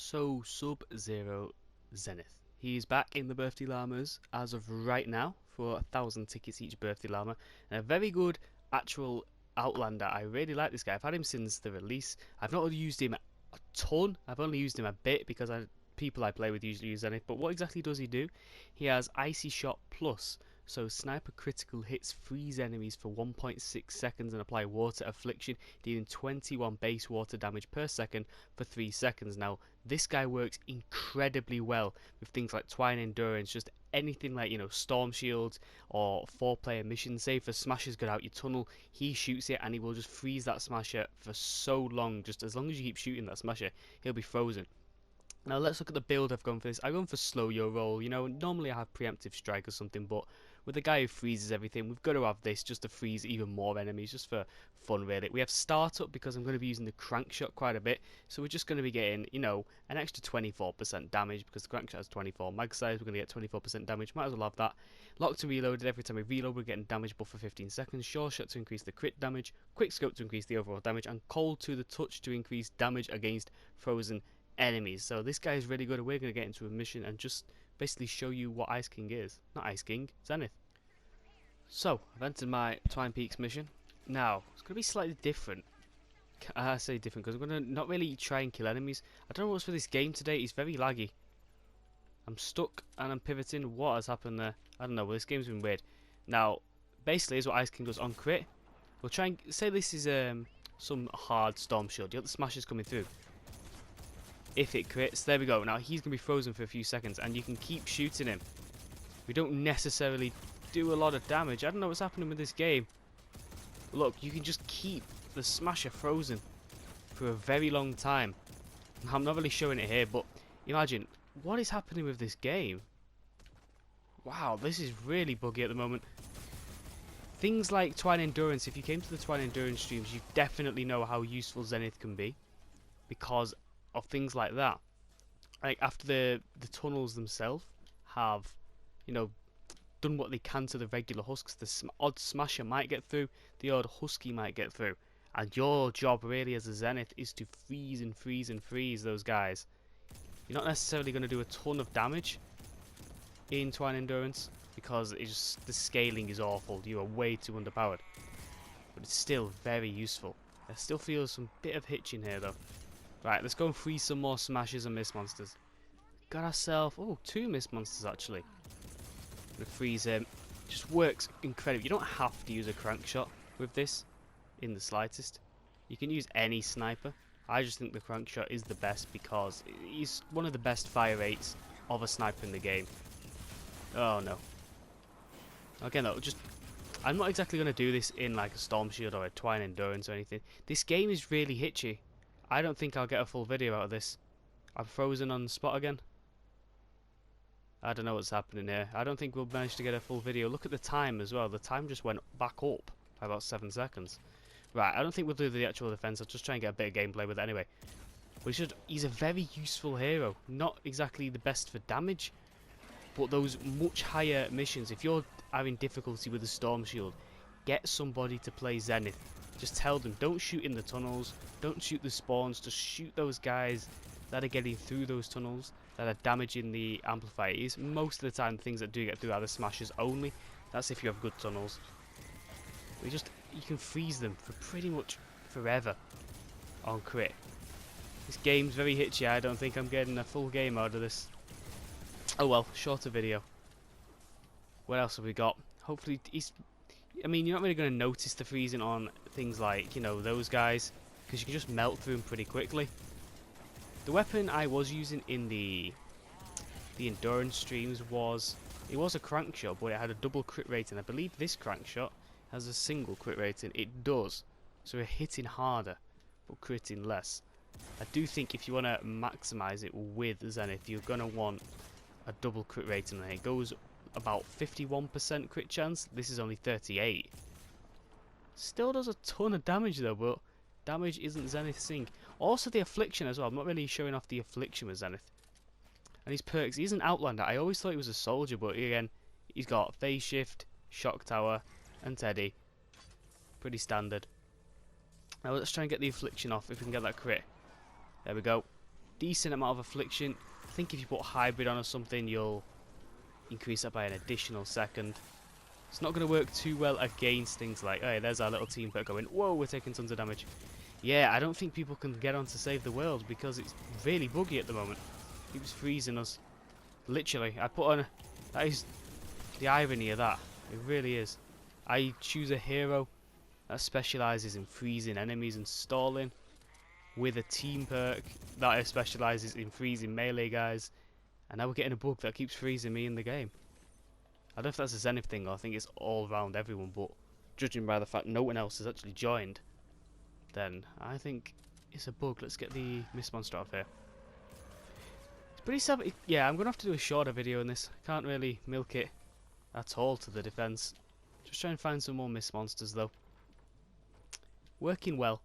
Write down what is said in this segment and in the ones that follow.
So, SUBZERO Zenith. He's back in the birthday llamas as of right now for 1,000 tickets each birthday llama. And a very good actual Outlander. I really like this guy. I've had him since the release. I've not used him a ton. I've only used him a bit because people I play with usually use Zenith. But what exactly does he do? He has Icy Shot Plus. So sniper critical hits freeze enemies for 1.6 seconds and apply water affliction, dealing 21 base water damage per second for 3 seconds. Now this guy works incredibly well with things like Twine Endurance, just anything like, Storm Shields or 4-player missions. Say if a Smasher's got out your tunnel, he shoots it and he will just freeze that Smasher for so long. Just as long as you keep shooting that Smasher, he'll be frozen. Now let's look at the build I've gone for this. I've gone for slow your roll. Normally I have preemptive strike or something, but with the guy who freezes everything, we've got to have this just to freeze even more enemies, just for fun really. We have startup because I'm going to be using the crankshot quite a bit, so we're just going to be getting, an extra 24% damage because the crankshot has 24 mag size. We're going to get 24% damage, might as well have that. Locked and reloaded, every time we reload we're getting damage buff for 15 seconds. Sure shot to increase the crit damage, quick scope to increase the overall damage, and cold to the touch to increase damage against frozen enemies. So this guy is really good, and we're going to get into a mission and just basically show you what Ice King is. Not Ice King, Zenith. So, I've entered my Twine Peaks mission. Now, it's going to be slightly different. I say different because I'm going to not really try and kill enemies. I don't know what's for this game today, it's very laggy. I'm stuck and I'm pivoting. What has happened there? I don't know, well, this game's been weird. Now, basically, here's what Ice King does on crit. We'll try and say this is some hard storm shield. You got the smashers coming through. If it crits, there we go. Now he's going to be frozen for a few seconds and you can keep shooting him. We don't necessarily do a lot of damage. I don't know what's happening with this game. Look, you can just keep the smasher frozen for a very long time. I'm not really showing it here, but imagine what is happening with this game. Wow, this is really buggy at the moment. Things like Twine Endurance, if you came to the Twine Endurance streams, you definitely know how useful Zenith can be because of things like that. Like after the tunnels themselves have, done what they can to the regular husks, the odd smasher might get through, the odd husky might get through, and your job really as a Zenith is to freeze and freeze and freeze those guys. You're not necessarily going to do a ton of damage in Twine Endurance because the scaling is awful. You are way too underpowered, but it's still very useful. I still feel some bit of hitching here though. Right, let's go and freeze some more smashes and mist monsters. Got ourselves, 2 mist monsters actually. Gonna freeze him. Just works incredibly. You don't have to use a crankshot with this in the slightest. You can use any sniper. I just think the crankshot is the best because he's one of the best fire rates of a sniper in the game. Oh no. Again though, I'm not exactly gonna do this in like a storm shield or a Twine Endurance or anything. This game is really hitchy. I don't think I'll get a full video out of this. I'm frozen on the spot again. I don't know what's happening here. I don't think we'll manage to get a full video. Look at the time as well. The time just went back up by about 7 seconds. Right, I don't think we'll do the actual defense. I'll just try and get a bit of gameplay with it anyway. But he's a very useful hero. Not exactly the best for damage, but those much higher missions. If you're having difficulty with the Storm Shield, get somebody to play Zenith. Just tell them, don't shoot in the tunnels, don't shoot the spawns, just shoot those guys that are getting through those tunnels, that are damaging the amplifier. It is most of the time the things that do get through are the smashers only. That's if you have good tunnels. You can freeze them for pretty much forever on crit. This game's very hitchy. I don't think I'm getting a full game out of this. Oh well, shorter video. What else have we got? Hopefully you're not really going to notice the freezing on things like, those guys, because you can just melt through them pretty quickly. The weapon I was using in the endurance streams was a crankshot, but it had a double crit rating. I believe this crankshot has a single crit rating. It does, so we're hitting harder, but critting less. I do think if you want to maximize it with Zenith, you're going to want a double crit rating, and it goes about 51% crit chance. This is only 38. Still does a ton of damage though, but damage isn't Zenith's thing. Also the affliction as well. I'm not really showing off the affliction with Zenith. And his perks, he's an Outlander. I always thought he was a soldier, but again, he's got phase shift, shock tower, and Teddy. Pretty standard. Now let's try and get the affliction off if we can get that crit. There we go. decent amount of affliction. I think if you put hybrid on or something, you'll increase that by an additional second. It's not going to work too well against things like, hey, there's our little team perk going, whoa, we're taking tons of damage. Yeah, I don't think people can get on to save the world because it's really buggy at the moment. It was freezing us. Literally, I put on... That is the irony of that. It really is. I choose a hero that specialises in freezing enemies and stalling, with a team perk that specialises in freezing melee guys, and now we're getting a bug that keeps freezing me in the game. I don't know if that's a Zenith thing or I think it's all around everyone, but judging by the fact no one else has actually joined, then I think it's a bug. Let's get the Mist Monster off here. It's pretty savage. Yeah, I'm going to have to do a shorter video on this. I can't really milk it at all to the defense. Just try and find some more Mist Monsters though. Working well.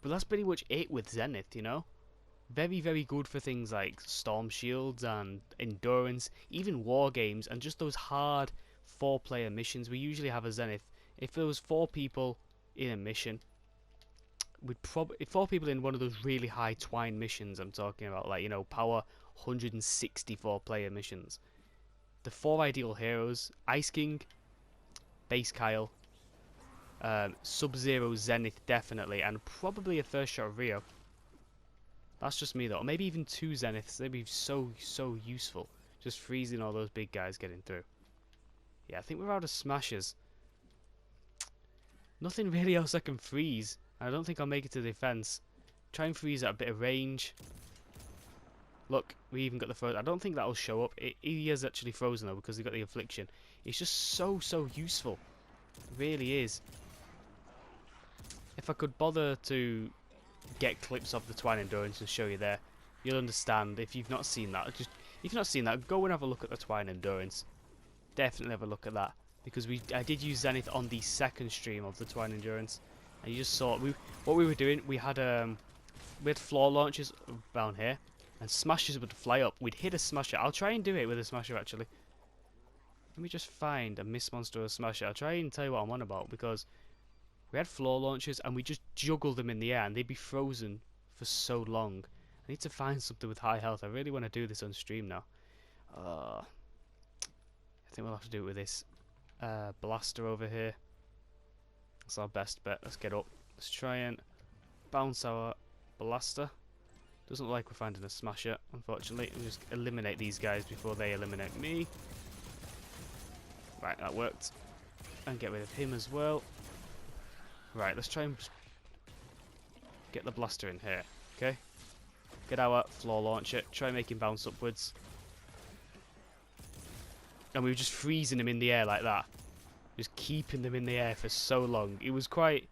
But that's pretty much it with Zenith, you know? Very, very good for things like Storm Shields and Endurance, even War Games, and just those hard 4-player missions. We usually have a Zenith. If there was 4 people in a mission, we'd probably... 4 people in one of those really high twine missions I'm talking about, like, you know, power 164-player missions. The 4 ideal heroes: Ice King, Base Kyle, SUBZERO, Zenith definitely, and probably a first shot of Rio. That's just me though. Or maybe even 2 Zeniths. They'd be so useful. Just freezing all those big guys getting through. Yeah, I think we're out of smashes. Nothing really else I can freeze. I don't think I'll make it to defense. Try and freeze at a bit of range. Look, we even got the frozen. I don't think that'll show up. He is actually frozen though because he got the affliction. It's just so useful. It really is. If I could bother to get clips of the Twine Endurance and show you there, you'll understand. If you've not seen that, if you've not seen that, go and have a look at the Twine Endurance. Definitely have a look at that, because I did use Zenith on the second stream of the Twine Endurance, and you just saw what we were doing. We had floor launches down here, and smashes would fly up. We'd hit a smasher. I'll try and do it with a smasher actually. Let me just find a Mist Monster or a smasher. I'll try and tell you what I'm on about, because we had floor launchers and we just juggled them in the air and they'd be frozen for so long. I need to find something with high health. I really want to do this on stream now. I think we'll have to do it with this blaster over here. That's our best bet. Let's get up. Let's try and bounce our blaster. Doesn't look like we're finding a smasher, unfortunately. We'll just eliminate these guys before they eliminate me. Right, that worked. And get rid of him as well. Right, let's try and get the blaster in here, okay? Get our floor launcher, try and make him bounce upwards. And we were just freezing him in the air like that. Just keeping them in the air for so long. It was quite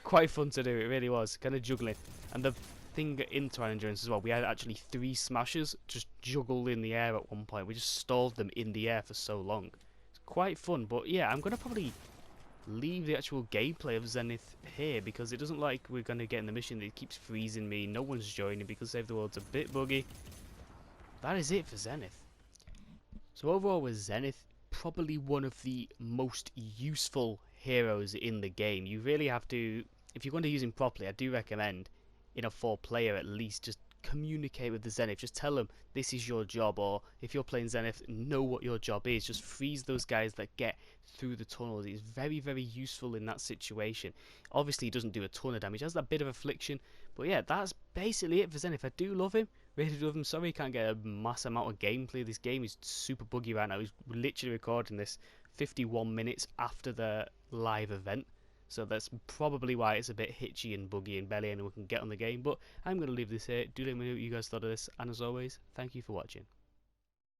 fun to do, it really was. Kind of juggling. And the thing in Twine Endurance as well, we had actually 3 smashers just juggled in the air at one point. We just stalled them in the air for so long. It's quite fun, but yeah, I'm going to probably leave the actual gameplay of Zenith here, because it doesn't like we're going to get in the mission. It keeps freezing me. No one's joining because Save the World's a bit buggy. That is it for Zenith. So overall with Zenith, probably one of the most useful heroes in the game. You really have to, if you're going to use him properly, I do recommend in a 4-player at least, just communicate with the Zenith. Just tell them this is your job, or if you're playing Zenith, know what your job is. Just freeze those guys that get through the tunnels. It's very useful in that situation. Obviously he doesn't do a ton of damage, he has that bit of affliction, but yeah, that's basically it for Zenith. I do love him, really do love him. Sorry I can't get a mass amount of gameplay. This game is super buggy right now. He's literally recording this 51 minutes after the live event, so that's probably why it's a bit hitchy and buggy and barely anyone can get on the game. But I'm going to leave this here. Do let me know what you guys thought of this, and as always, thank you for watching.